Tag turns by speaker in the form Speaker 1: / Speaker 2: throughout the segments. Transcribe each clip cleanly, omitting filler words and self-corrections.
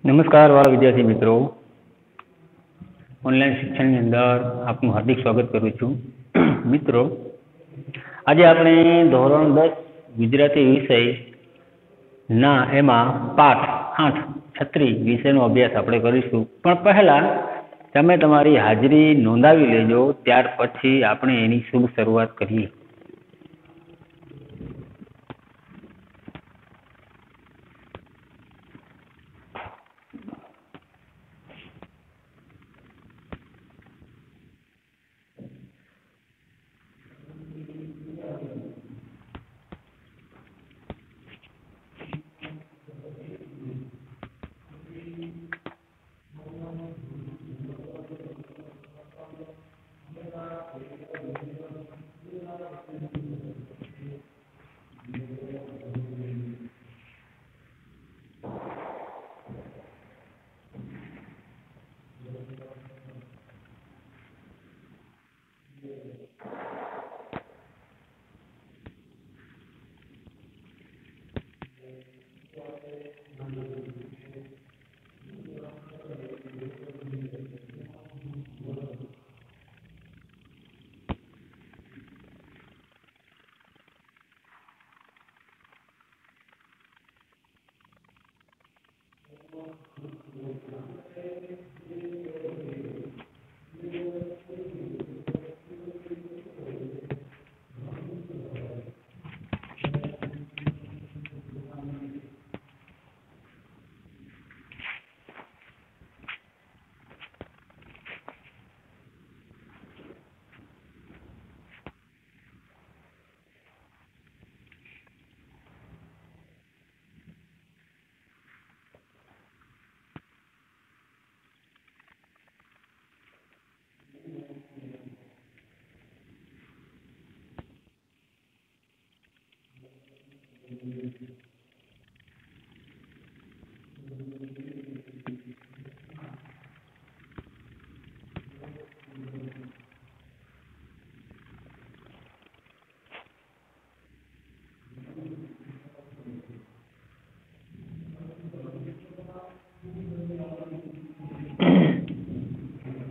Speaker 1: નમસ્કાર વાળા વિદ્યાર્થી મિત્રો, ઓનલાઈન શિક્ષણની અંદર આપનું હાર્દિક સ્વાગત કરું છું. મિત્રો, આજે આપણે ધોરણ 10 ગુજરાતી વિષયના એમાં પાઠ 8 છત્રી વિષયનો અભ્યાસ આપણે કરીશું. પણ પહેલા તમે તમારી હાજરી નોંધાવી લેજો, ત્યાર પછી આપણે એની શુભ શરૂઆત કરીએ.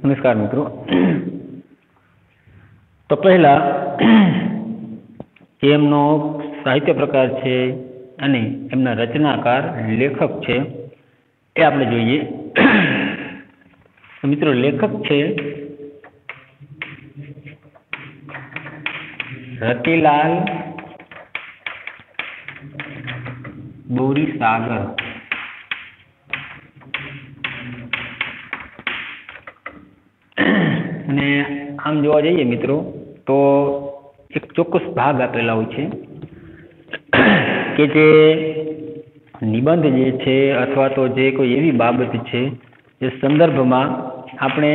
Speaker 1: નમસ્કાર મિત્રો. તો પહેલા એમનો સાહિત્ય પ્રકાર છે અને એમના રચનાકાર લેખક છે એ આપણે જોઈએ. મિત્રો, લેખક છે રતિલાલ બોરીસાગર. અને આમ જોવા જઈએ મિત્રો તો એક ચોક્કસ ભાગ આપેલા હોય છે કે જે નિબંધ જે છે અથવા તો જે કોઈ એવી બાબત છે જે સંદર્ભમાં આપણે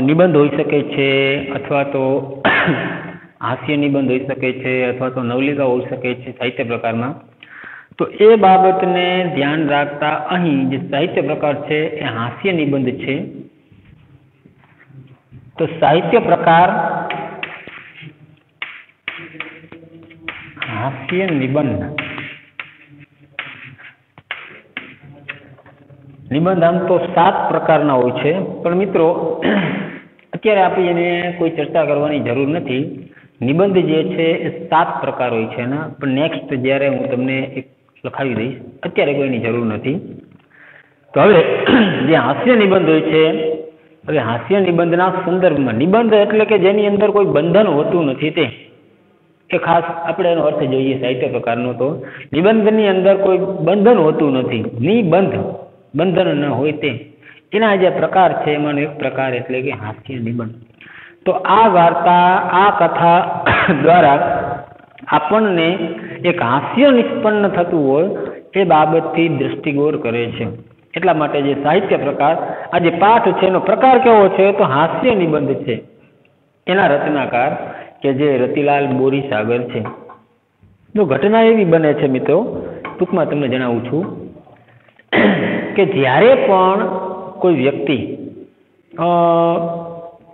Speaker 1: નિબંધ હોઈ શકે છે અથવા તો હાસ્ય નિબંધ હોઈ શકે છે અથવા તો નવલિકા હોઈ શકે છે સાહિત્ય પ્રકારમાં. તો એ બાબતને ધ્યાન રાખતા અહીં જે સાહિત્ય પ્રકાર છે એ હાસ્ય નિબંધ છે. તો સાહિત્ય પ્રકાર હાસ્ય નિબંધ. નિબંધ આમ તો 7 પ્રકારના હોય છે, પણ મિત્રો અત્યારે આપણે એને કોઈ ચર્ચા કરવાની જરૂર નથી. નિબંધ જે છે એ 7 પ્રકાર હોય છે એના, પણ નેક્સ્ટ જ્યારે હું તમને એક લખાવી દઈશ, અત્યારે કોઈની જરૂર નથી. તો હવે જે હાસ્ય નિબંધ હોય છે, હવે હાસ્ય નિબંધના સંદર્ભમાં, નિબંધ એટલે કે જેની અંદર કોઈ બંધન હોતું નથી, તે એ ખાસ આપણે એનો અર્થ જોઈએ સાહિત્ય પ્રકારનો. તો નિબંધની અંદર કોઈ બંધન હોતું નથી, નિબંધ, બંધન ન હોય તે, એના જે પ્રકાર છે એમાંનો એક પ્રકાર એટલે કે હાસ્ય નિબંધ. તો આ વાર્તા, આ કથા દ્વારા આપણને એક હાસ્ય નિષ્પન્ન થતું હોય એ બાબતથી દ્રષ્ટિગોર કરે છે. એટલા માટે જે સાહિત્ય પ્રકાર, આ જે પાઠ છે એનો પ્રકાર કેવો છે તો હાસ્ય નિબંધ છે. એના રચનાકાર કે જે રતિલાલ બોરીસાગર છે. તો ઘટના એવી બને છે મિત્રો, ટૂંકમાં તમને જણાવું છું કે જ્યારે પણ કોઈ વ્યક્તિ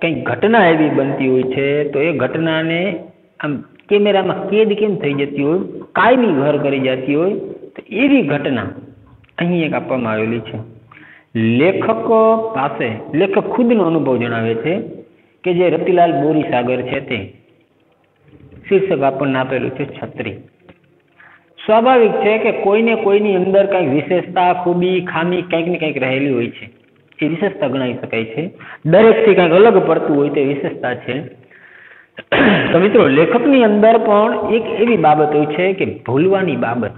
Speaker 1: કંઈક ઘટના એવી બનતી હોય છે તો એ ઘટનાને આમ કેમેરામાં કેદ કેમ થઈ જતી હોય, કાયમી ઘર કરી જતી હોય, તો એવી ઘટના અહીં એક આપવામાં આવેલી છે. લેખક પાસે લેખક ખુદનો અનુભવ જણાવે છે કે જે રતિલાલ બોરીસાગર છે તે શીર્ષક આપણને આપેલું છે છત્રી. સ્વાભાવિક છે કે કોઈને કોઈની અંદર કંઈક વિશેષતા, ખૂબી, ખામી કંઈક ને કંઈક રહેલી હોય છે. એ વિશેષતા ગણાવી શકાય છે. દરેકથી કંઈક અલગ પડતું હોય તે વિશેષતા છે. તો મિત્રો, લેખકની અંદર પણ એક એવી બાબત હોય છે કે ભૂલવાની બાબત,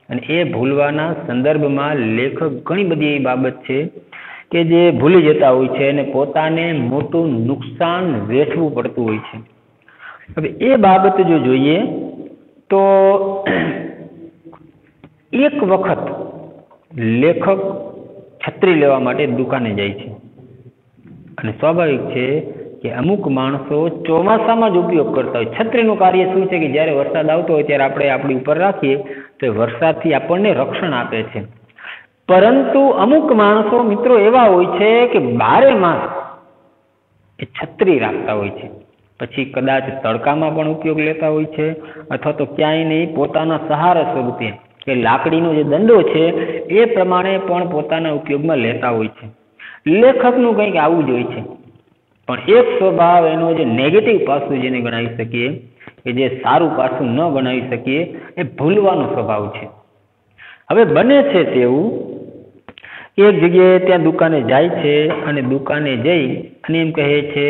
Speaker 1: અને એ ભૂલવાના સંદર્ભમાં લેખક ઘણી બધી એવી બાબત છે કે જે ભૂલી જતા હોય છે અને પોતાને મોટું નુકસાન વેઠવું પડતું હોય છે. હવે એ બાબત જો જોઈએ તો એક વખત લેખક છત્રી લેવા માટે દુકાને જાય છે, અને સ્વાભાવિક છે કે અમુક માણસો ચોમાસામાં જ ઉપયોગ કરતા હોય. છત્રીનું કાર્ય શું છે કે જ્યારે વરસાદ આવતો હોય ત્યારે આપણે આપણી ઉપર રાખીએ તો વરસાદથી આપણને રક્ષણ આપે છે. પરંતુ અમુક માણસો મિત્રો એવા હોય છે કે બારે માસ એ છત્રી રાખતા હોય છે. પછી કદાચ તડકામાં પણ ઉપયોગ લેતા હોય છે, અથવા તો ક્યાંય નહીં પોતાના સહારા સ્વરૂપે કે લાકડીનો જે દંડો છે એ પ્રમાણે પણ પોતાના ઉપયોગમાં લેતા હોય છે. લેખકનું કંઈક આવું જ હોય છે. પણ એક સ્વભાવ એનો જે નેગેટિવ પાસું જેને ગણાવી શકીએ, કે જે સારું પાસું ન ગણાવી શકીએ, એ ભૂલવાનો સ્વભાવ છે. હવે બને છે તેવું એક જગ્યાએ ત્યાં દુકાને જાય છે અને દુકાને જઈ અને એમ કહે છે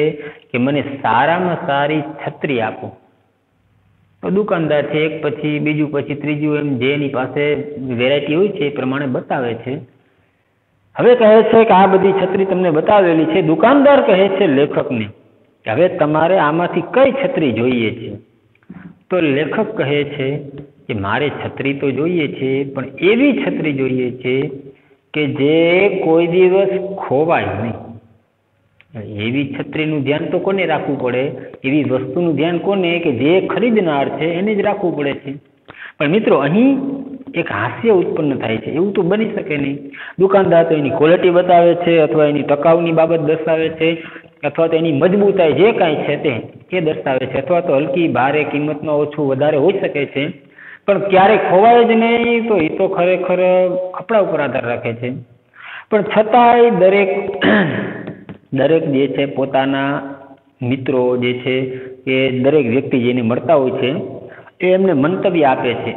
Speaker 1: કે મને સારામાં સારી છત્રી આપો. તો દુકાનદાર છે એક પછી બીજું પછી ત્રીજું એમ જે એની પાસે વેરાયટી હોય છે એ પ્રમાણે બતાવે છે. હવે કહે છે કે આ બધી છત્રી તમને બતાવેલી છે. દુકાનદાર કહે છે લેખકને કે હવે તમારે આમાંથી કઈ છત્રી જોઈએ છે? તો લેખક કહે છે કે મારે છત્રી તો જોઈએ છે, પણ એવી છત્રી જોઈએ છે કે જે કોઈ દિવસ ખોવાય નહીં. એવી છત્રીનું ધ્યાન તો કોને રાખવું પડે? એવી વસ્તુનું ધ્યાન કોને? કે જે ખરીદનાર છે એને જ રાખવું પડે છે. પણ મિત્રો, અહીં એક હાસ્ય ઉત્પન્ન થાય છે. એવું તો બની શકે નહીં. દુકાનદાર તો એની ક્વોલિટી બતાવે છે, અથવા એની ટકાઉની બાબત દર્શાવે છે, અથવા તો એની મજબૂતાઈ જે કાંઈ છે તે દર્શાવે છે, અથવા તો હલકી ભારે કિંમતમાં ઓછું વધારે હોઈ શકે છે, પણ ક્યારેય ખોવાય જ નહીં. તો એ તો ખરેખર કપડા ઉપર આધાર રાખે છે. પણ છતાંય દરેક જે છે પોતાના મિત્રો જે છે કે દરેક વ્યક્તિ જેને મળતા હોય છે એ એમને મંતવ્ય આપે છે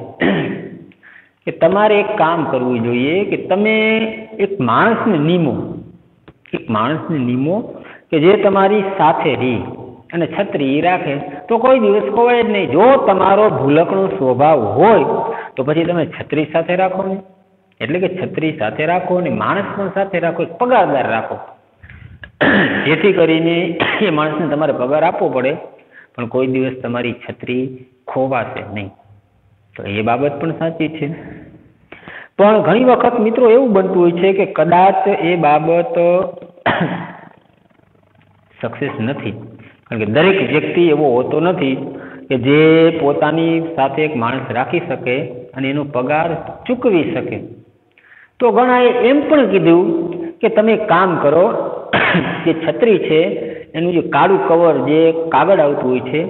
Speaker 1: કે તમારે એક કામ કરવું જોઈએ કે તમે એક માણસને નીમો કે જે તમારી સાથે રહી અને છત્રી રાખે તો કોઈ દિવસ ખોવાય જ નહીં. જો તમારો ભૂલકનો સ્વભાવ હોય તો પછી તમે છત્રી સાથે રાખો ને, એટલે કે છત્રી સાથે રાખો અને માણસ પણ સાથે રાખો, એક પગારદાર રાખો, જેથી કરીને એ માણસને તમારે પગાર આપવો પડે પણ કોઈ દિવસ તમારી છત્રી ખોવાશે નહીં. તો એ બાબત પણ સાચી છે. પણ ઘણી વખત મિત્રો એવું બનતું હોય છે કે કદાચ એ બાબત સક્સેસ નથી, કારણ કે દરેક વ્યક્તિ એવો હોતો નથી કે જે પોતાની સાથે એક માણસ રાખી શકે અને એનો પગાર ચૂકવી શકે. તો ઘણાએ એમ પણ કીધું કે તમે કામ કરો, જે છત્રી છે એનું જે કાળું કવર જે કાગળ આવતું હોય છે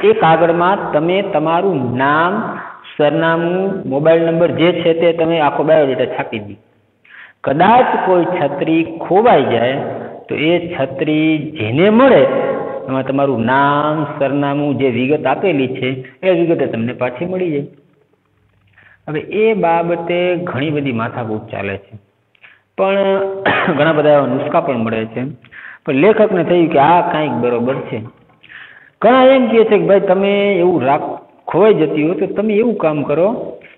Speaker 1: એ કાગળમાં તમે તમારું નામ, સરનામું, મોબાઈલ નંબર જે છે તે તમે આખો બાયોડેટા છાપી દો. કદાચ કોઈ છત્રી ખોવાઈ જાય તો એ છત્રી જેને મળે એમાં તમારું નામ, સરનામું, જે વિગત આપેલી છે એ વિગતે તમને પાછી મળી જાય. હવે એ બાબતે ઘણી બધી માથાકૂટ ચાલે છે, પણ ઘણા બધા એવા નુસ્ખા પણ મળે છે. પણ લેખકને થયું કે આ કાંઈક બરોબર છે. ઘણા એમ કહે છે કે ભાઈ તમે એવું ખોવાઈ જતી હોય તો તમે એવું કામ કરો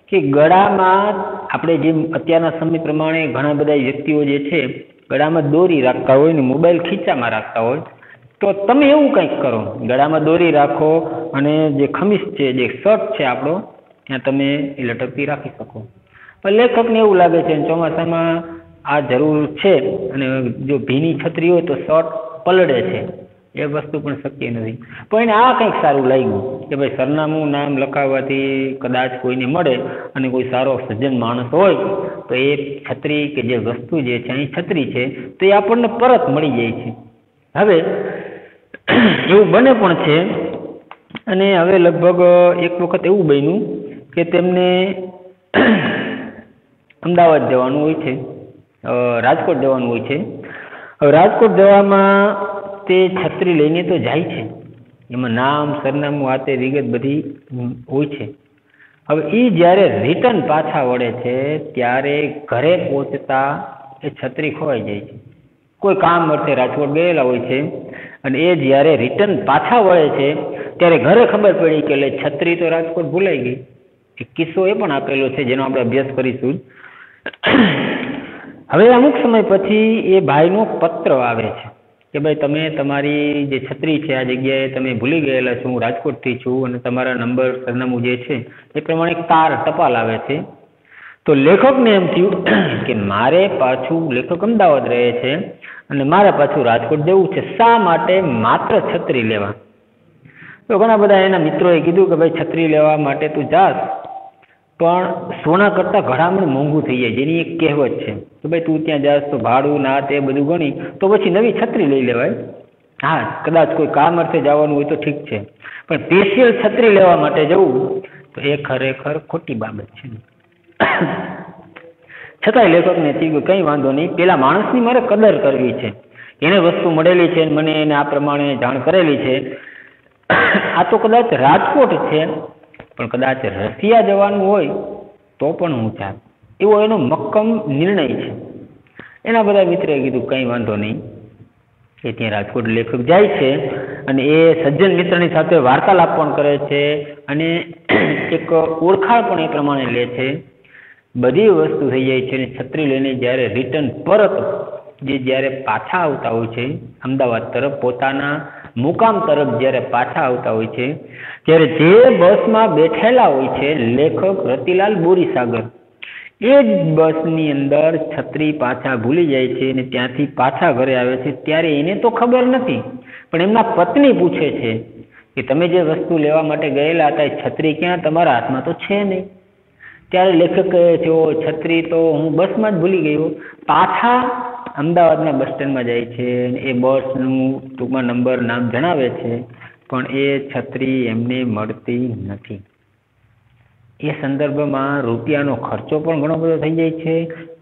Speaker 1: કે ગળામાં, આપણે જેમ અત્યારના સમય પ્રમાણે ઘણા બધા વ્યક્તિઓ જે છે ગળામાં દોરી રાખતા હોય ને મોબાઈલ ખીચામાં રાખતા હોય, તો તમે એવું કંઈક કરો, ગળામાં દોરી રાખો અને જે ખમીસ છે, જે શર્ટ છે આપણો, ત્યાં તમે એ લટકતી રાખી શકો. પણ લેખકને એવું લાગે છે ચોમાસામાં આ જરૂર છે અને જો ભીની છત્રી હોય તો શર્ટ પલળે છે, એ વસ્તુ પણ શક્ય નથી. પણ એને આ કંઈક સારું લાગ્યું કે ભાઈ સરનામું, નામ લખાવવાથી કદાચ કોઈને મળે અને કોઈ સારો સજ્જન માણસ હોય તો એ છત્રી કે જે વસ્તુ જે છે અહીં છત્રી છે તો એ આપણને પરત મળી જાય છે. હવે એવું બને પણ છે અને હવે લગભગ એક વખત એવું બન્યું કે તેમને અમદાવાદ જવાનું હોય છે, રાજકોટ જવાનું હોય છે. હવે રાજકોટ જવામાં તે છત્રી લઈને તો જાય છે, એમાં નામ સરનામું આ તે વિગત બધી હોય છે. હવે એ જ્યારે રિટર્ન પાછા વળે છે ત્યારે ઘરે પહોંચતા એ છત્રી ખોવાઈ જાય છે. કોઈ કામ અર્થે રાજકોટ ગયેલા હોય છે અને એ જ્યારે રિટર્ન પાછા વળે છે ત્યારે ઘરે ખબર પડી કે એટલે છત્રી તો રાજકોટ ભૂલાઈ ગઈ. એક કિસ્સો એ પણ આપેલો છે જેનો આપણે અભ્યાસ કરીશું. હવે અમુક સમય પછી એ ભાઈનો પત્ર આવે છે કે ભાઈ તમે તમારી જે છત્રી છે આ જગ્યાએ તમે ભૂલી ગયેલા છો, હું રાજકોટથી છું અને તમારા નંબર સરનામું જે છે એ પ્રમાણે એક તાર ટપાલ આવે છે. તો લેખકને એમ થયું કે મારે પાછું, લેખક અમદાવાદ રહે છે અને મારે પાછું રાજકોટ જવું છે, શા માટે માત્ર છત્રી લેવા? તો ઘણા બધા એના મિત્રોએ કીધું કે ભાઈ છત્રી લેવા માટે તું જાસ પણ સોના કરતાં ઘણામણ મોંઘું થઈ જાય, જેની એક કહેવત છે કે ભાઈ તું ત્યાં જાસ તો ભાડું ના તે બધું ગણી તો પછી નવી છત્રી લઈ લેવાય. હા, કદાચ કોઈ કામ અર્થે જવાનું હોય તો ઠીક છે, પણ સ્પેશિયલ છત્રી લેવા માટે જવું તો એ ખરેખર ખોટી બાબત છે. છતાંય લેખકને થયું કંઈ વાંધો નહીં, પેલા માણસની મારે કદર કરવી છે, એને વસ્તુ મળેલી છે, મને એને આ પ્રમાણે જાણ કરેલી છે. આ તો કદાચ રાજકોટ છે પણ કદાચ રશિયા જવાનું હોય તો પણ હું ચાલ, એવો એનો મક્કમ નિર્ણય છે. એના બધા મિત્રએ કીધું કંઈ વાંધો નહીં. એ ત્યાં રાજકોટ લેખક જાય છે અને એ સજ્જન મિત્રની સાથે વાર્તાલાપ પણ કરે છે અને એક ઓળખાણ પણ એ પ્રમાણે લે છે. બધી વસ્તુ થઈ જાય છે અને છત્રી લઈને જ્યારે રિટર્ન પરત જ્યારે પાછા આવતા હોય છે અમદાવાદ તરફ, પોતાના મુકામ તરફ જ્યારે પાછા આવતા હોય છે ત્યારે જે બસમાં બેઠેલા હોય છે લેખક રતિલાલ બોરીસાગર, એ જ બસની અંદર છત્રી પાછા ભૂલી જાય છે અને ત્યાંથી પાછા ઘરે આવે છે. ત્યારે એને તો ખબર નથી, પણ એમના પત્ની પૂછે છે કે તમે જે વસ્તુ લેવા માટે ગયેલા હતા એ છત્રી ક્યાં? તમારા હાથમાં તો છે નહીં. ત્યારે લેખક કહે છે ઓ છત્રી તો હું બસમાં જ ભૂલી ગયો. પાછા અમદાવાદના બસ સ્ટેન્ડમાં જાય છે અને એ બસનું ટૂંકમાં નંબર નામ જણાવે છે પણ એ છત્રી એમને મળતી નથી. એ સંદર્ભમાં રૂપિયાનો ખર્ચો પણ ઘણો બધો થઈ જાય છે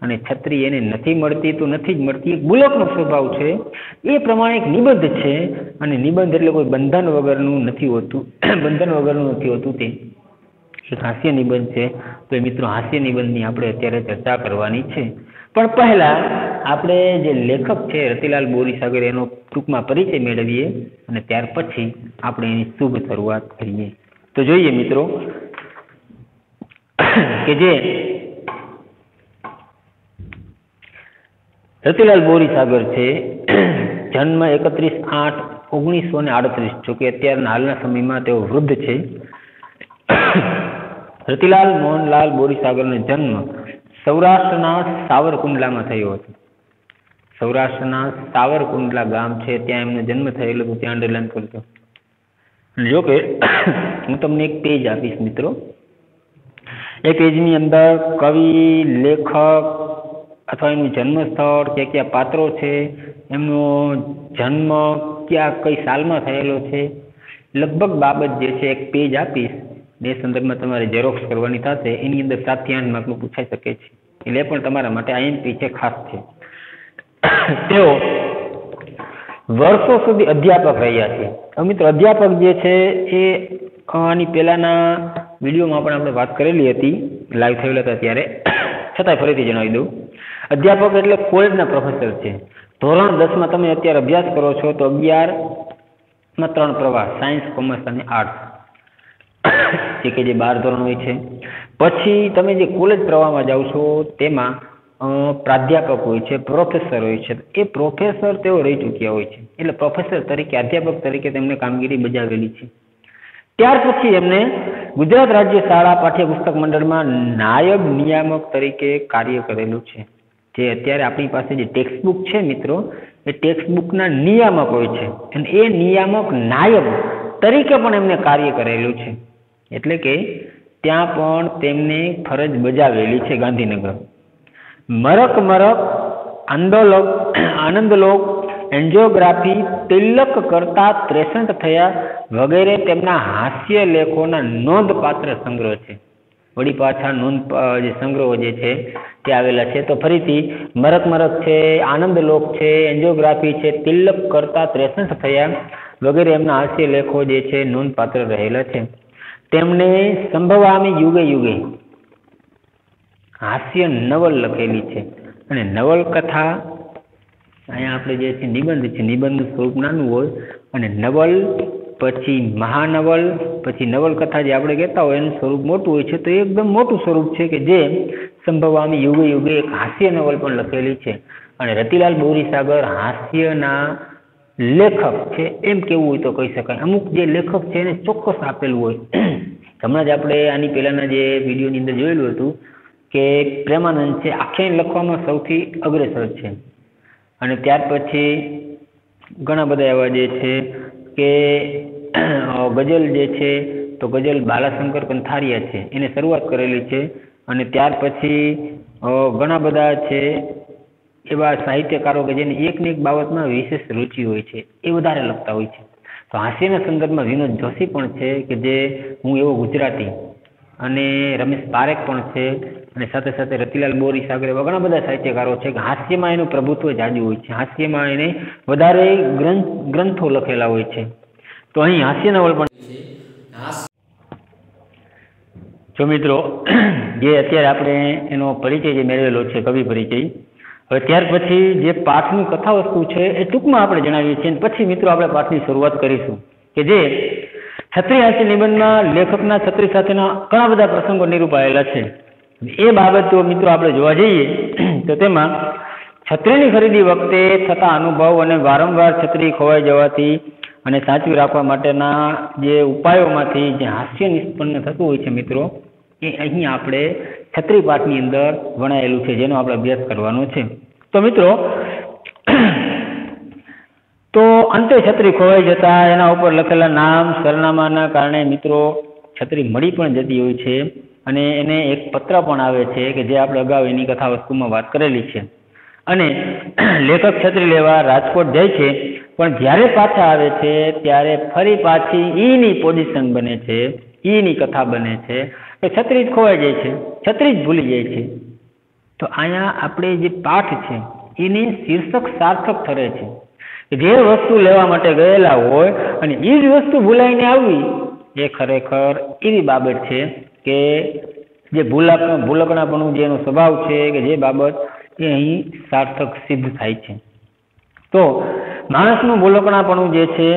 Speaker 1: અને છત્રી એને નથી મળતી તો નથી જ મળતી. એક બુલકનો સ્વભાવ છે, એ પ્રમાણે એક નિબંધ છે અને નિબંધ એટલે કોઈ બંધન વગરનું નથી હોતું, બંધન વગરનું નથી હોતું, તે એક હાસ્ય નિબંધ છે. તો એ મિત્રો હાસ્ય નિબંધની આપણે અત્યારે ચર્ચા કરવાની છે. પણ પહેલા આપણે જે લેખક છે રતિલાલ બોરીસાગર એનો ટૂંકમાં પરિચય મેળવીએ અને ત્યાર પછી આપણે એની શુભ શરૂઆત કરીએ. તો જોઈએ મિત્રો કે જે રતિલાલ બોરીસાગર છે, જન્મ 31/8/1938, જો કે અત્યારના હાલના સમયમાં તેઓ વૃદ્ધ છે. રતિલાલ મોહનલાલ બોરીસાગરનો જન્મ સૌરાષ્ટ્રના સાવરકુંડલામાં થયો હતો. સૌરાષ્ટ્રના સાવરકુંડલા ગામ છે ત્યાં એમનો જન્મ થયેલો હતો, ત્યાં અંડરલાઈન કરજો. જો કે હું તમને એક પેજ આપીશ મિત્રો, એ પેજની અંદર કવિ, લેખક અથવા એનું જન્મસ્થળ, ક્યાં ક્યાં પાત્રો છે, એમનો જન્મ ક્યાં કઈ સાલમાં થયેલો છે, લગભગ બાબત જે છે એક પેજ આપીશ. એ સંદર્ભમાં તમારે ઝેરોક્સ કરવાની થશે. એની અંદર 7 થી 8 માર્કનું પૂછાઈ શકે છે, એટલે પણ તમારા માટે IMP છે, ખાસ છે. તેઓ વર્ષો સુધી અધ્યાપક રહ્યા છે. મિત્રો અધ્યાપક જે છે એ આની પહેલાના વિડીયોમાં પણ આપણે વાત કરેલી હતી, લાઈવ થયેલા હતા ત્યારે, છતાંય ફરીથી જણાવી દઉં. અધ્યાપક એટલે કોલેજના પ્રોફેસર છે. ધોરણ 10માં તમે અત્યારે અભ્યાસ કરો છો તો 11માં 3 પ્રવાહ, સાયન્સ, કોમર્સ અને આર્ટ્સ, જે કે જે 12 ધોરણ હોય છે. પછી તમે જે કોલેજ પ્રવાહમાં જાઓ છો તેમાં પ્રાધ્યાપક હોય છે, પ્રોફેસર હોય છે. એ પ્રોફેસર તેઓ રહી ચૂક્યા હોય છે, એટલે પ્રોફેસર તરીકે, અધ્યાપક તરીકે તેમને કામગીરી બજાવેલી છે. ત્યાર પછી એમને ગુજરાત રાજ્ય શાળા પાઠ્યપુસ્તક મંડળમાં નાયબ નિયામક તરીકે કાર્ય કરેલું છે. જે અત્યારે આપણી પાસે જે ટેક્સ્ટ બુક છે મિત્રો, એ ટેક્સ્ટ બુકના નિયામક હોય છે અને એ નિયામક નાયબ તરીકે પણ એમને કાર્ય કરેલું છે. એટલે કે ત્યાં પણ તેમને ફરજ બજાવેલી છે. ગાંધીનગર મરક આનંદલોક એન્જિયોગ્રાફી તિલક કરતા 63 થયા વગેરે તેમના હાસ્ય લેખોના નોંધપાત્ર સંગ્રહ છે. વળી પાછા જે સંગ્રહો જે છે તે આવેલા છે. તો ફરીથી મરક મરક છે, આનંદલોક છે, એન્જિયોગ્રાફી છે, તિલક કરતા 63 થયા વગેરે એમના હાસ્ય લેખો જે છે નોંધપાત્ર રહેલા છે. તેમણે સંભવામી યુગે યુગે હાસ્ય નવલ લખેલી છે. અને નવલકથા અહીંયા આપણે જે છે નિબંધ છે, નિબંધનું સ્વરૂપ નાનું હોય અને નવલ પછી મહાનવલ પછી નવલકથા જે આપણે કહેતા હોય એનું સ્વરૂપ મોટું હોય છે. તો એ એકદમ મોટું સ્વરૂપ છે કે જે સંભવામી યુગે યુગે એક હાસ્ય નવલ પણ લખેલી છે. અને રતિલાલ બોરીસાગર હાસ્યના લેખક છે એમ કેવું હોય તો કહી શકાય. અમુક જે લેખક છે એને ચોક્કસ આપેલું હોય. હમણાં જ આપણે આની પહેલાના જે વિડીયોની અંદર જોયેલું હતું કે પ્રેમાનંદ છે આખ્યાન લખવામાં સૌથી અગ્રેસર છે. અને ત્યાર પછી ઘણા બધા એવા જે છે કે ગઝલ જે છે તો ગઝલ બાલાશંકર કંથારિયા છે એને શરૂઆત કરેલી છે. અને ત્યાર પછી ઘણા બધા છે એવા સાહિત્યકારો કે જેની એકને એક બાબતમાં વિશેષ રુચિ હોય છે એ વધારે લખતા હોય છે. તો હાસ્યના સંદર્ભમાં વિનોદ જોશી પણ છે કે જે હું એવો ગુજરાતી, અને રમેશ પારેખ પણ છે, અને સાથે સાથે રતિલાલ બોરીસાગર એવા ઘણા બધા સાહિત્યકારો છે કે હાસ્યમાં એનું પ્રભુત્વ જાજુ હોય છે. હાસ્યમાં એને વધારે ગ્રંથો લખેલા હોય છે. તો અહીં હાસ્ય નવલ પણ છે. જો મિત્રો જે અત્યારે આપણે એનો પરિચય જે મેળવેલો છે કવિ પરિચય, હવે ત્યાર પછી જે પાઠની કથા વસ્તુ છે એ ટૂંકમાં આપણે જણાવીએ છીએ. પછી મિત્રો આપણે પાઠની શરૂઆત કરીશું કે જે છત્રી હાસ્ય નિબંધમાં લેખકના છત્રી સાથેના ઘણા બધા પ્રસંગો નિરૂપાયેલા છે. એ બાબત જો મિત્રો આપણે જોવા જઈએ તો તેમાં છત્રીની ખરીદી વખતે થતા અનુભવ અને વારંવાર છત્રી ખોવાઈ જવાથી અને સાચવી રાખવા માટેના જે ઉપાયોમાંથી જે હાસ્ય નિષ્પન્ન થતું હોય છે મિત્રો, એ અહીં આપણે છત્રી પાઠની અંદર વણાયેલું છે જેનો આપણે અભ્યાસ કરવાનો છે. તો મિત્રો તો અંતે છત્રી ખોવાઈ જતા એના ઉપર લખેલા નામ સરનામાના કારણે મિત્રો છત્રી મળી પણ જતી હોય છે. અને એને એક પત્ર પણ આવે છે કે જે આપણે અગાઉ એની કથા વસ્તુમાં વાત કરેલી છે. અને લેખક છત્રી લેવા રાજકોટ જાય છે, પણ જ્યારે પાછા આવે છે ત્યારે ફરી પાછી ઈની પોઝિશન બને છે, ઈની કથા બને છે કે છત્રી જ ખોવાઈ જાય છે, છત્રી જ ભૂલી જાય છે. તો અહીંયા આપણે જે પાઠ છે એની શીર્ષક સાર્થક ઠરે છે. જે વસ્તુ લેવા માટે ગયેલા હોય અને એ જ વસ્તુ ભૂલાઈને આવવી એ ખરેખર એવી બાબત છે કે જે ભૂલકણાપણું જેનો સ્વભાવ છે કે જે બાબત એ અહીં સાર્થક સિદ્ધ થાય છે. તો માણસનું ભૂલકણાપણું જે છે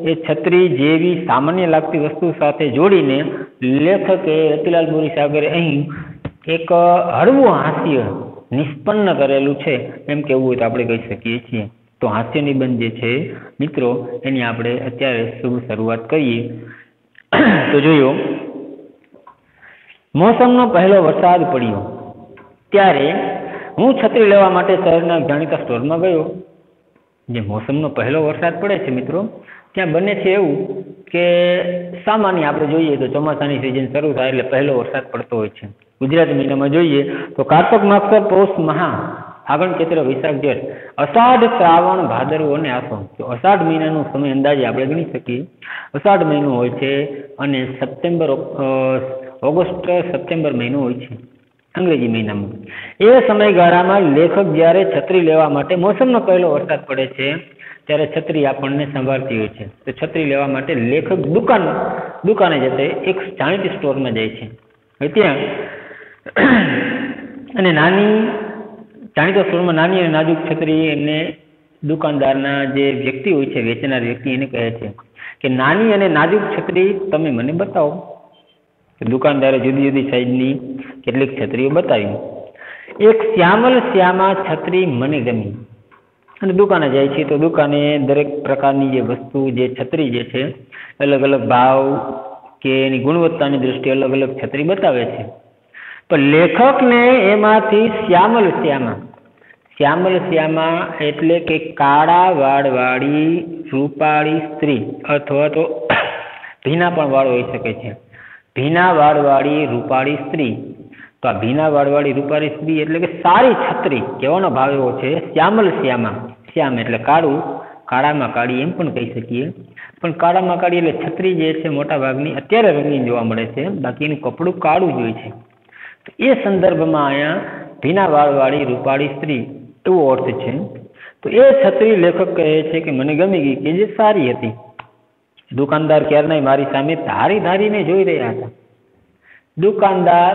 Speaker 1: એ છત્રી જેવી સામાન્ય લાગતી વસ્તુ સાથે જોડીને લેખકે રતિલાલ બોરીસાગરે અહીં એક હળવું હાસ્ય નિષ્પન્ન કરેલું છે એમ કેવું હોય તો આપણે કહી શકીએ છીએ. તો હાસ્ય નિબંધ જે છે મિત્રો એની આપણે અત્યારે શુભ શરૂઆત કરીએ. તો જોયો, મોસમનો પહેલો વરસાદ પડ્યો ત્યારે હું છત્રી લેવા માટે શહેરના જાણીતા સ્ટોરમાં ગયો. જે મોસમનો પહેલો વરસાદ પડે છે મિત્રો ત્યાં બને છે એવું કે સામાન્ય આપણે જોઈએ તો ચોમાસાની સિઝન શરૂ થાય એટલે પહેલો વરસાદ પડતો હોય છે. ગુજરાતી મહિનામાં જોઈએ તો કારતક માગસર પૌષ મહા ફાગણ ચૈત્ર વૈશાખ જેઠ અષાઢ શ્રાવણ ભાદરવો અને આસો. તો અષાઢ મહિનાનો સમય અંદાજે આપણે ગણી શકીએ. અષાઢ મહિનો હોય છે અને ઓગસ્ટ સપ્ટેમ્બર મહિનો હોય છે અંગ્રેજી મહિનામાં. એ સમયગાળામાં લેખક જ્યારે છત્રી લેવા માટે મોસમનો પહેલો વરસાદ પડે છે ત્યારે છત્રી આપણને સંભાળતી હોય છે. તો છત્રી લેવા માટે લેખક દુકાને જતે એક જાણીતી સ્ટોરમાં જાય છે. ત્યાં અને જાણીતા સ્ટોરમાં નાની અને નાજુક છત્રી એમને દુકાનદારના જે વ્યક્તિ હોય છે, વેચનાર વ્યક્તિ, એને કહે છે કે નાની અને નાજુક છત્રી તમે મને બતાવો. દુકાનદારે જુદી જુદી સાઈઝની કેટલીક છત્રીઓ બતાવી. એક શ્યામા છત્રી મને ગમી અને દુકાને જાય છે. તો દુકાને દરેક પ્રકારની જે વસ્તુ જે છત્રી જે છે અલગ અલગ ભાવ કે એની ગુણવત્તાની દ્રષ્ટિએ અલગ અલગ છત્રી બતાવે છે. પણ લેખકને એમાંથી શ્યામા એટલે કે કાળા વાળવાળી રૂપાળી સ્ત્રી, અથવા તો ભીના પણ વાળ હોઈ શકે છે, ભીના વાળવાળી રૂપાળી સ્ત્રી. તો આ ભીના વાળવાળી રૂપાળી સ્ત્રી એટલે કે સારી છત્રી કહેવાનો ભાવ એવો છે. શ્યામ એટલે કાળું કાળામાં કાળી એમ પણ કહી શકીએ. પણ કાળામાં કાળી એટલે છત્રી જે છે મોટા ભાગની અત્યારે રંગીન જોવા મળે છે, બાકી એનું કપડું કાળું જ હોય છે. તો એ સંદર્ભમાં અહીંયા ભીના વાળવાળી રૂપાળી સ્ત્રી એવો અર્થ છે. તો એ છત્રી લેખક કહે છે કે મને ગમી ગઈ, કે જે સારી હતી. દુકાનદાર ક્યારનાય મારી સામે ધારી ધારીને જોઈ રહ્યા હતા. દુકાનદાર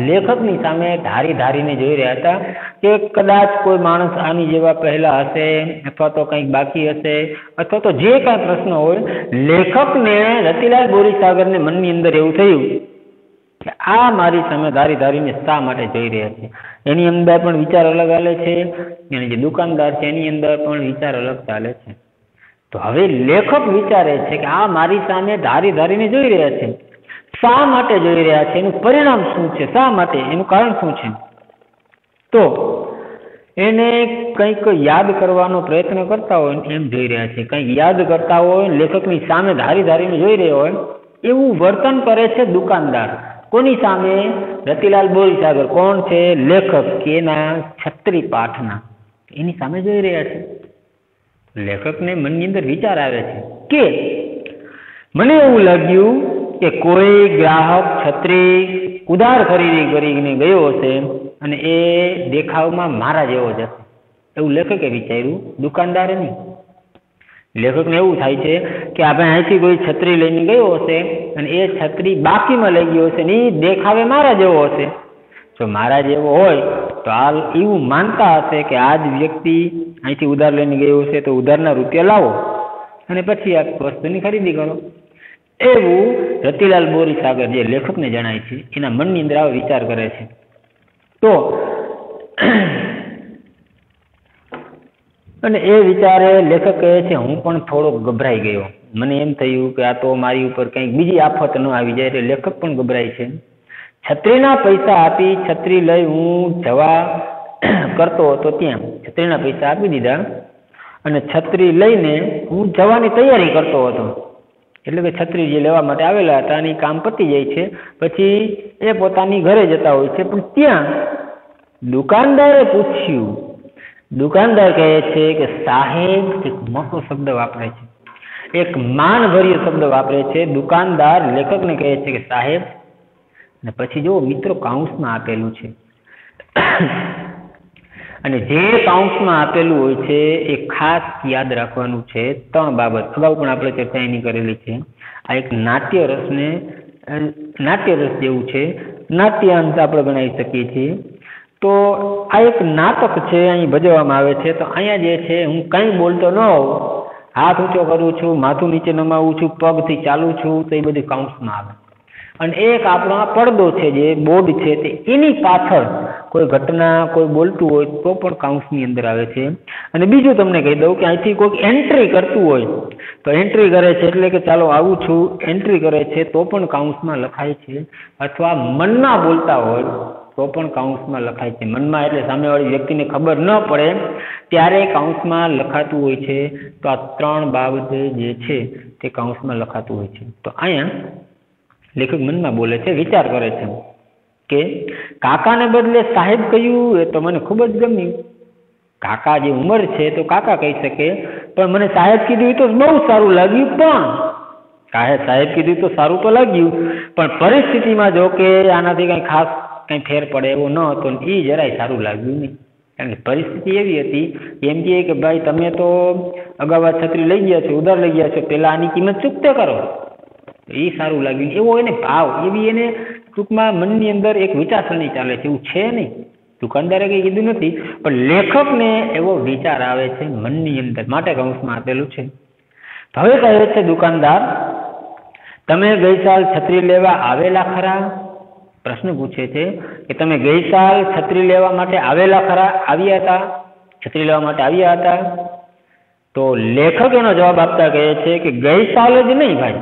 Speaker 1: લેખકની સામે ધારી ધારીને જોઈ રહ્યા હતા કે કદાચ કોઈ માણસ આની જેવા પહેલા હશે, અથવા તો કંઈક બાકી હશે, અથવા તો જે કાંઈ પ્રશ્ન હોય, લેખકને રતિલાલ બોરીસાગરને મનની અંદર એવું થયું કે આ મારી સામે ધારી ધારીને શા માટે જોઈ રહ્યા છે. એની અંદર પણ વિચાર અલગ ચાલે છે, અને જે દુકાનદાર છે એની અંદર પણ વિચાર અલગ ચાલે છે. તો હવે લેખક વિચારે છે કે આ મારી સામે ધારી ધારીને જોઈ રહ્યા છે, શા માટે જોઈ રહ્યા છે, એનું પરિણામ શું છે, શા માટે, એનું કારણ શું છે. તો એને કંઈક યાદ કરવાનો પ્રયત્ન કરતા હોય એમ જોઈ રહ્યા છે, કંઈક યાદ કરતા હોય, લેખકની સામે ધારી ધારીને જોઈ રહ્યા હોય એવું વર્તન કરે છે દુકાનદાર. કોની સામે? રતિલાલ બોરીસાગર. કોણ છે? લેખક, કે એના છત્રી પાઠના, એની સામે જોઈ રહ્યા છે. લેખકને મનની અંદર વિચાર આવે છે કે મને એવું લાગ્યું કે કોઈ ગ્રાહક છત્રી ઉધાર ખરીદી કરીને ગયો હશે અને એ દેખાવમાં મારા જેવો જ હશે, એવું લેખકે વિચાર્યું, દુકાનદારે નહીં. લેખકને એવું થાય છે કે આપણે અહીંથી કોઈ છત્રી લઈને ગયો હશે અને એ છત્રી બાકીમાં લઈ ગયો હશે ને એ દેખાવે મારા જેવો હશે. જો મારા જેવો હોય તો હાલ એવું માનતા હશે કે આ જ વ્યક્તિ અહીંથી ઉધાર લઈને ગયો હશે, તો ઉધારના રૂપિયા લાવો અને પછી આ વસ્તુની ખરીદી કરો. એવું રતિલાલ બોરીસાગર જે લેખકને જણાય છે એના મનની અંદર આવો વિચાર કરે છે. તો અને એ વિચારે લેખક કહે છે હું પણ થોડો ગભરાઈ ગયો, મને એમ થયું કે આ તો મારી ઉપર કંઈક બીજી આફત ન આવી જાય, એટલે લેખક પણ ગભરાય છે. છત્રીના પૈસા આપી છત્રી લઈ હું જવા કરતો હતો, ત્યાં છત્રીના પૈસા આપી દીધા અને છત્રી લઈને હું જવાની તૈયારી કરતો હતો. એટલે કે છત્રી જે લેવા માટે આવેલા હતા અને કામ પતી જાય છે, પછી એ પોતાની ઘરે જતા હોય છે. પણ ત્યાં દુકાનદારે પૂછ્યું, દુકાનદાર કહે છે કે સાહેબ, એક મોટો શબ્દ વાપરે છે, એક માનભર્યો શબ્દ વાપરે છે. દુકાનદાર લેખકને કહે છે કે સાહેબ, અને પછી જો મિત્રો કાઉન્સમાં આપેલું છે અને જે કાઉન્સમાં આપેલું હોય છે એ ખાસ યાદ રાખવાનું છે. 3 બાબત અગાઉ પણ આપણે ચર્ચા એની કરેલી છે. આ એક નાટ્ય રસ જેવું છે, નાટ્યાંશ આપણે ગણાવી શકીએ છીએ. તો આ એક નાટક છે, અહીં ભજવવામાં આવે છે. તો અહીંયા જે છે હું કંઈ બોલતો ન હોઉં, હાથ ઊંચો કરું છું, માથું નીચે નમાવું છું, પગથી ચાલું છું, તો એ બધું કાઉન્સમાં આવે. અને એક આપણો આ પડદો છે, જે બોર્ડ છે, તે એની પાછળ કોઈ ઘટના કોઈ બોલતું હોય તો પણ કાઉન્સની અંદર આવે છે. અને બીજું તમને કહી દઉં કે અહીંથી કોઈક એન્ટ્રી કરતું હોય તો એન્ટ્રી કરે છે એટલે કે ચાલો આવું છું, એન્ટ્રી કરે છે તો પણ કાઉન્સમાં લખાય છે. અથવા મનમાં બોલતા હોય તો પણ કાઉન્સમાં લખાય છે. મનમાં એટલે સામેવાળી વ્યક્તિને ખબર ન પડે ત્યારે કાઉન્સમાં લખાતું હોય છે. તો આ 3 બાબત જે છે તે કાઉન્સમાં લખાતું હોય છે. તો અહીંયા લેખક મનમાં બોલે છે, વિચાર કરે છે કે કાકાને બદલે સાહેબ કહ્યું એ તો મને ખૂબ જ ગમ્યું. કાકા જે ઉંમર છે તો કાકા કહી શકે, પણ મને સાહેબ કીધું તો બહુ સારું લાગ્યું. પણ સાહેબ કીધું તો સારું તો લાગ્યું, પણ પરિસ્થિતિમાં જો કે આનાથી કંઈ ખાસ કંઈ ફેર પડે એવો ન હતો, એ જરાય સારું લાગ્યું નહીં. કારણ કે પરિસ્થિતિ એવી હતી, એમ કહે કે ભાઈ તમે તો અગાઉ આ છત્રી લઈ ગયા છો, ઉધાર લઈ ગયા છો, પહેલાં આની કિંમત ચૂકતે કરો, એ સારું લાગ્યું. એવો એને ભાવ, એવી એને ટૂંકમાં મનની અંદર એક વિચારસરણી ચાલે છે. એવું છે નહીં, દુકાનદારે કંઈ કીધું નથી, પણ લેખકને એવો વિચાર આવે છે મનની અંદર, માટે કાઉન્સમાં આપેલું છે. હવે કહે છે દુકાનદાર, તમે ગઈ સાલ છત્રી લેવા આવેલા ખરા? પ્રશ્ન પૂછે છે કે તમે ગઈ સાલ છત્રી લેવા માટે આવેલા ખરા? આવ્યા હતા? છત્રી લેવા માટે આવ્યા હતા? તો લેખક એનો જવાબ આપતા કહે છે કે ગઈ સાલ જ નહીં ભાઈ,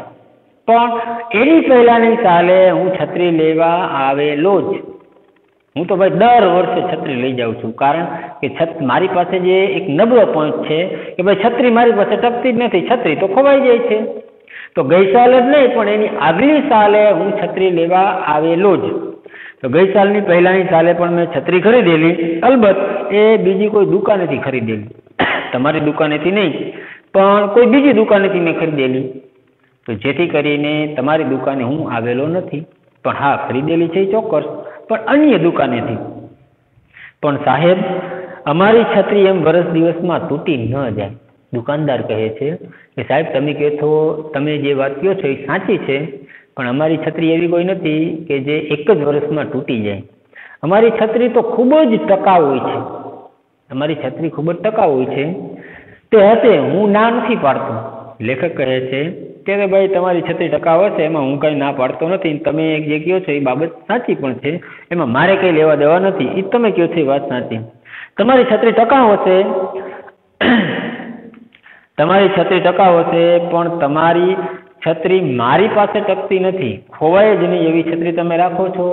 Speaker 1: પણ એની પહેલાની સાલે હું છત્રી લેવા આવેલો જ. હું તો ભાઈ દર વર્ષે છત્રી લઈ જાઉં છું, કારણ કે મારી પાસે જે એક નબળો પોઈન્ટ છે કે ભાઈ છત્રી મારી પાસે ટકતી જ નથી, છત્રી તો ખોવાઈ જાય છે. તો ગઈ સાલ જ નહીં પણ એની આગલી સાલે હું છત્રી લેવા આવેલો જ. તો ગઈ સાલની પહેલાની સાલે પણ મેં છત્રી ખરીદેલી, અલબત્ત એ બીજી કોઈ દુકાનેથી ખરીદેલી, તમારી દુકાનેથી નહીં. પણ કોઈ બીજી દુકાનેથી મેં ખરીદેલી, તો જેથી કરીને તમારી દુકાને હું આવેલો નથી, પણ હા ખરીદેલી છે ચોક્કસ, પણ અન્ય દુકાનેથી. પણ સાહેબ અમારી છત્રી એમ વર્ષ દિવસમાં તૂટી ન જાય. દુકાનદાર કહે છે કે સાહેબ તમે જે વાત કહો છો એ સાચી છે, પણ અમારી છત્રી એવી કોઈ નથી કે જે એક જ વર્ષમાં તૂટી જાય. અમારી છત્રી તો ખૂબ જ ટકાઉ હોય છે. અમારી છત્રી ખૂબ જ ટકાઉ હોય છે. તે હશે, હું ના નથી પાડતો. લેખક કહે છે કે ભાઈ તમારી છત્રી ટકાઉ હશે, એમાં હું કંઈ ના પાડતો નથી. તમે જે કહો છો એ બાબત સાચી પણ છે, એમાં મારે કંઈ લેવા દેવા નથી. એ તમે કહો છો એ વાત સાચી. તમારી છત્રી ટકાઉ હશે, તમારી છત્રી ટકાઉ હશે, પણ તમારી છત્રી મારી પાસે ટકતી નથી, ખોવાય જ નહીં એવી છત્રી તમે રાખો છો.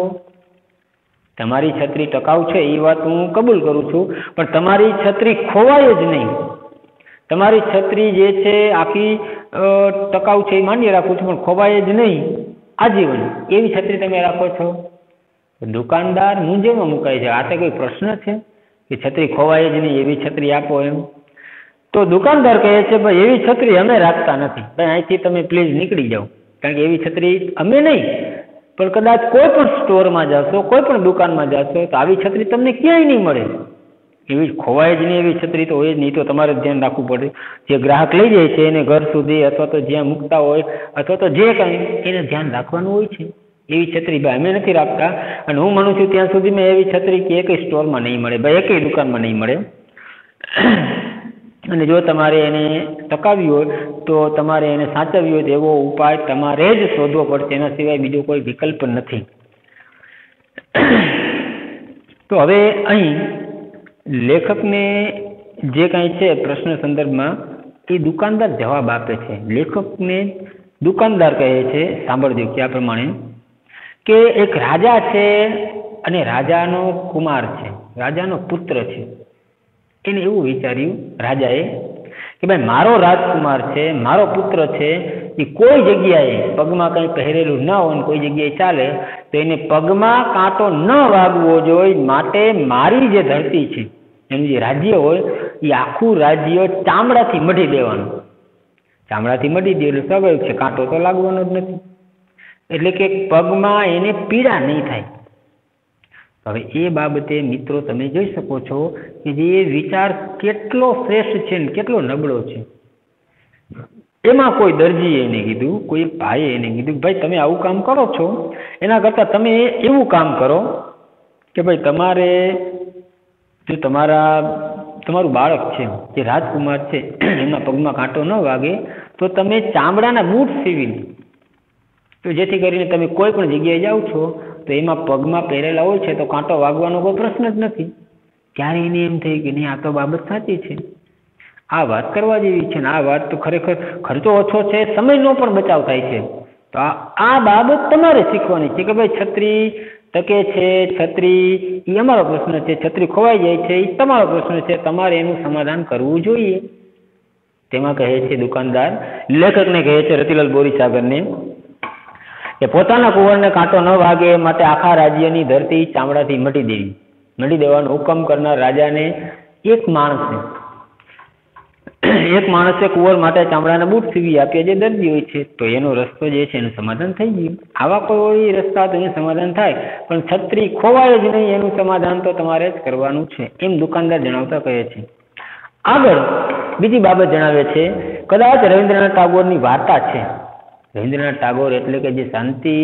Speaker 1: તમારી છત્રી ટકાઉ છે એ વાત હું કબૂલ કરું છું, પણ તમારી છત્રી ખોવાય જ નહીં. તમારી છત્રી જે છે આખી ટકાઉ છે એ માન્ય રાખું છું, પણ ખોવાય જ નહીં આજીવન એવી છત્રી તમે રાખો છો. દુકાનદાર મૂંઝવણમાં મુકાય છે. આ તો કોઈ પ્રશ્ન છે કે છત્રી ખોવાય જ નહીં એવી છત્રી આપો એમ? તો દુકાનદાર કહે છે ભાઈ એવી છત્રી અમે રાખતા નથી, ભાઈ અહીંથી તમે પ્લીઝ નીકળી જાઓ. કારણ કે એવી છત્રી અમે નહીં, પણ કદાચ કોઈ પણ સ્ટોરમાં જશો, કોઈ પણ દુકાનમાં જશો તો આવી છત્રી તમને ક્યાંય નહીં મળે. એવી ખોવાય જ નહીં એવી છત્રી તો હોય જ નહીં. તો તમારે ધ્યાન રાખવું પડે. જે ગ્રાહક લઈ જાય છે એને ઘર સુધી અથવા તો જ્યાં મૂકતા હોય અથવા તો જે કંઈ એને ધ્યાન રાખવાનું હોય છે. એવી છત્રી ભાઈ અમે નથી રાખતા, અને હું માનું છું ત્યાં સુધીમાં એવી છત્રી કે એકેય સ્ટોરમાં નહીં મળે, ભાઈ એકેય દુકાનમાં નહીં મળે. અને જો તમારે એને ટકાવવી હોય તો તમારે એને સાચવવી હોય તો એવો ઉપાય તમારે જ શોધવો પડશે, એના સિવાય બીજો કોઈ વિકલ્પ નથી. તો હવે અહીં લેખકને જે કાંઈ છે પ્રશ્ન સંદર્ભમાં એ દુકાનદાર જવાબ આપે છે. લેખકને દુકાનદાર કહે છે, સાંભળજો કે આ પ્રમાણે કે એક રાજા છે અને રાજાનો કુમાર છે, રાજાનો પુત્ર છે. એને એવું વિચાર્યું રાજાએ કે ભાઈ મારો રાજકુમાર છે, મારો પુત્ર છે, એ કોઈ જગ્યાએ પગમાં કંઈ પહેરેલું ન હોય ને કોઈ જગ્યાએ ચાલે તો એને પગમાં કાંટો ન વાગવો જોઈએ. માટે મારી જે ધરતી છે એનું જે રાજ્ય હોય એ આખું રાજ્ય ચામડાથી મઢી દેવાનું. ચામડાથી મઢી દે એટલે સ્વાભાવિક છે કાંટો તો લાગવાનો જ નથી, એટલે કે પગમાં એને પીડા નહીં થાય. હવે એ બાબતે મિત્રો તમે જોઈ શકો છો કે જે વિચાર કેટલો શ્રેષ્ઠ છે ને કેટલો નબળો છે. એમાં કોઈ દરજીએ એને કીધું, કોઈ ભાઈએ એને કીધું ભાઈ તમે આવું કામ કરો છો એના કરતાં તમે એવું કામ કરો કે ભાઈ તમારે જો તમારું બાળક છે જે રાજકુમાર છે એમના પગમાં કાંટો ન વાગે તો તમે ચામડાના બૂટ સીવી લો, તો જેથી કરીને તમે કોઈ પણ જગ્યાએ જાઓ છો તો એમાં પગમાં પહેરેલા હોય છે તો કાંટો વાગવાનો કોઈ પ્રશ્ન જ નથી. ત્યારે એને એમ થઈ કે નહીં આ તો બાબત સાચી છે, આ વાત કરવા જેવી છે ને આ વાત તો ખરેખર ખર્ચો ઓછો છે, સમયનો પણ બચાવ થાય છે. તો આ બાબત તમારે શીખવાની છે કે ભાઈ છત્રી ટકે છે, છત્રી એ અમારો પ્રશ્ન છે, છત્રી ખોવાઈ જાય છે એ તમારો પ્રશ્ન છે, તમારે એનું સમાધાન કરવું જોઈએ. તેમાં કહે છે દુકાનદાર, લેખકને કહે છે રતિલાલ બોરીસાગરને કે પોતાના કુંવરને કાંટો ન વાગે માટે આખા રાજ્યની ધરતી ચામડાથી મઢી દેવાનો હુકમ કરનાર રાજાને એક માણસે કુંવર માટે ચામડાના બૂટ સીવી આપ્યા જે દર્દી હોય છે, તો એનો રસ્તો જે છે એનું સમાધાન થઈ ગયું. આવા કોઈ રસ્તા તો એનું સમાધાન થાય, પણ છત્રી ખોવાય જ નહીં એનું સમાધાન તો તમારે જ કરવાનું છે, એમ દુકાનદાર જણાવતા કહે છે. આગળ બીજી બાબત જણાવે છે, કદાચ રવિન્દ્રનાથ ટાગોરની વાર્તા છે. રવિન્દ્રનાથ ટાગોર એટલે કે જે શાંતિ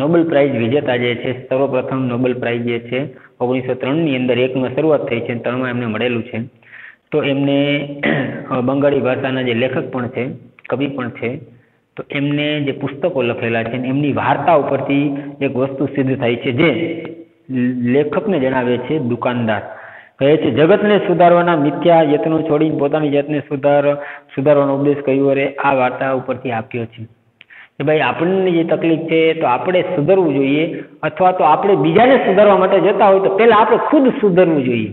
Speaker 1: નોબેલ પ્રાઇઝ વિજેતા જે છે, સર્વપ્રથમ નોબેલ પ્રાઇઝ જે છે 1903ની અંદર 1માં શરૂઆત થઈ છે, 3માં એમને મળેલું છે. તો એમને બંગાળી ભાષાના જે લેખક પણ છે, કવિ પણ છે, તો એમને જે પુસ્તકો લખેલા છે એમની વાર્તા ઉપરથી એક વસ્તુ સિદ્ધ થાય છે જે લેખકને જણાવે છે દુકાનદાર. કહે છે જગતને સુધારવાના મિથ્યા યત્નો છોડીને પોતાની જાતને સુધારવાનો ઉપદેશ કવિવરે આ વાર્તા ઉપરથી આપ્યો છે કે ભાઈ આપણને જે તકલીફ છે તો આપણે સુધરવું જોઈએ, અથવા તો આપણે બીજાને સુધારવા માટે જતા હોય તો પહેલા આપણે ખુદ સુધરવું જોઈએ,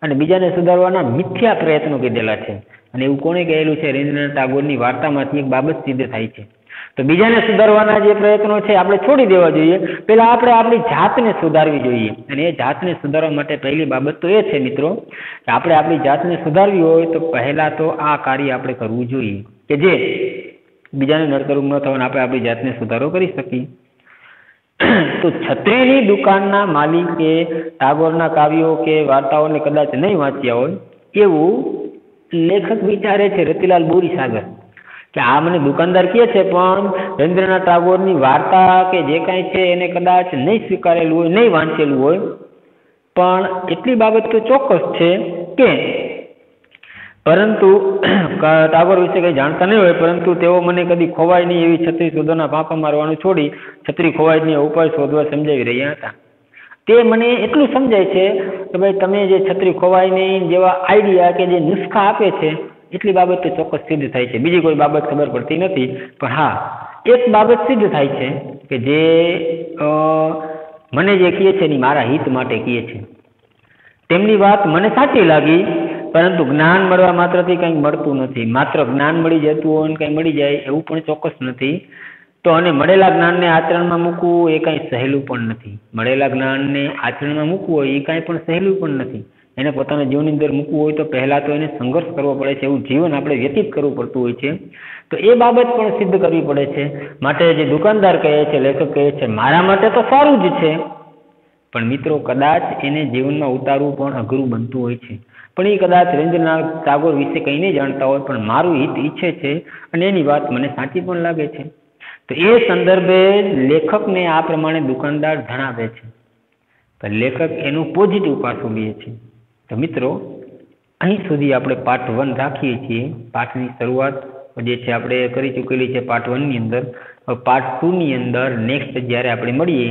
Speaker 1: અને બીજાને સુધારવાના મિથ્યા પ્રયત્નો કીધેલા છે. અને એવું કોણે કહેલું છે? રવિન્દ્રનાથ ટાગોરની વાર્તામાંથી એક બાબત સિદ્ધ થાય છે. તો બીજાને સુધારવાના જે પ્રયત્નો છે આપણે છોડી દેવા જોઈએ. પહેલા આપણે આપણી જાતને સુધારવી જોઈએ, અને એ જાતને સુધારવા માટે પહેલી બાબત તો એ છે મિત્રો કે આપણે આપણી જાતને સુધારવી હોય તો પહેલા તો આ કાર્ય આપણે કરવું જોઈએ કે જે બીજાને નડતરૂપ ન થવાને આપણે આપણી જાતને સુધારો કરી શકીએ. તો છત્રીની દુકાનના માલિકે ટાગોરના કાવ્યો કે વાર્તાઓને કદાચ નહીં વાંચ્યા હોય એવું લેખક વિચારે છે રતિલાલ બોરીસાગર, કે આ મને દુકાનદાર કહે છે પણ રવીન્દ્રનાથ ટાગોરની વાર્તા કે જે કાંઈ છે એને કદાચ નહીં સ્વીકારેલું હોય, નહીં વાંચેલું હોય, પણ એટલી બાબત તો ચોક્કસ છે કે પરંતુ ટાગોર વિશે કંઈ જાણતા નહીં હોય, પરંતુ તેઓ મને કદી ખોવાય નહીં એવી છત્રી શોધવાના ફાંફા મારવાનું છોડી છત્રી ખોવાય નહીં ઉપાય શોધવા સમજાવી રહ્યા હતા. તે મને એટલું સમજાય છે કે ભાઈ તમે જે છત્રી ખોવાય નહીં જેવા આઈડિયા કે જે નુસ્ખા આપે છે એટલી બાબત તો ચોક્કસ સિદ્ધ થાય છે. બીજી કોઈ બાબત ખબર પડતી નથી, પણ હા એક બાબત સિદ્ધ થાય છે કે જે મને જે કહે છે ને મારા હિત માટે કહે છે. તેમની વાત મને સાચી લાગી, પરંતુ જ્ઞાન મળવા માત્રથી કંઈક મળતું નથી. માત્ર જ્ઞાન મળી જતું હોય ને કંઈ મળી જાય એવું પણ ચોક્કસ નથી. તો અને મળેલા જ્ઞાનને આચરણમાં મૂકવું એ કાંઈ સહેલું પણ નથી. મળેલા જ્ઞાનને આચરણમાં મૂકવું હોય એ કાંઈ પણ સહેલું પણ નથી. એને પોતાના જીવનની અંદર મૂકવું હોય તો પહેલાં તો એને સંઘર્ષ કરવો પડે છે, એવું જીવન આપણે વ્યતીત કરવું પડતું હોય છે. તો એ બાબત પણ સિદ્ધ કરવી પડે છે. માટે જે દુકાનદાર કહે છે, લેખક કહે છે મારા માટે તો સારું જ છે, પણ મિત્રો કદાચ એને જીવનમાં ઉતારવું પણ અઘરું બનતું હોય છે. પણ એ કદાચ રવીન્દ્રનાથ ટાગોર વિશે કંઈ નહીં જાણતા હોય, પણ મારું હિત ઈચ્છે છે અને એની વાત મને સાચી પણ લાગે છે. તો એ સંદર્ભે લેખકને આ પ્રમાણે દુકાનદાર જણાવે છે. તો લેખક એનું પોઝિટિવ પાસું લે છે. તો મિત્રો અહીં સુધી આપણે પાર્ટ 1 રાખીએ છીએ. પાઠની શરૂઆત જે છે આપણે કરી ચૂકેલી છે પાર્ટ 1 ની અંદર. પાર્ટ 2 ની અંદર નેક્સ્ટ જ્યારે આપણે મળીએ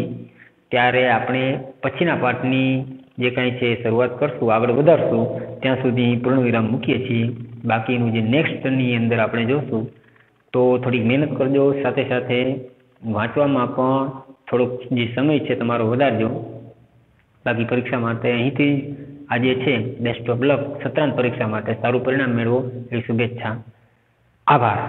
Speaker 1: ત્યારે આપણે પછીના પાઠની જે કાંઈ છે શરૂઆત કરશું, આગળ વધારશું. ત્યાં સુધી પૂર્ણવિરામ મૂકીએ છીએ. બાકીનું જે નેક્સ્ટની અંદર આપણે જોશું. તો થોડીક મહેનત કરજો, સાથે સાથે વાંચવામાં પણ થોડોક જે સમય છે તમારો વધારજો. બાકી પરીક્ષા માટે અહીંથી આજે છે બેસ્ટ ઓફ લક. સત્રાંત પરીક્ષા માટે સારું પરિણામ મેળવો એવી શુભેચ્છા. આભાર.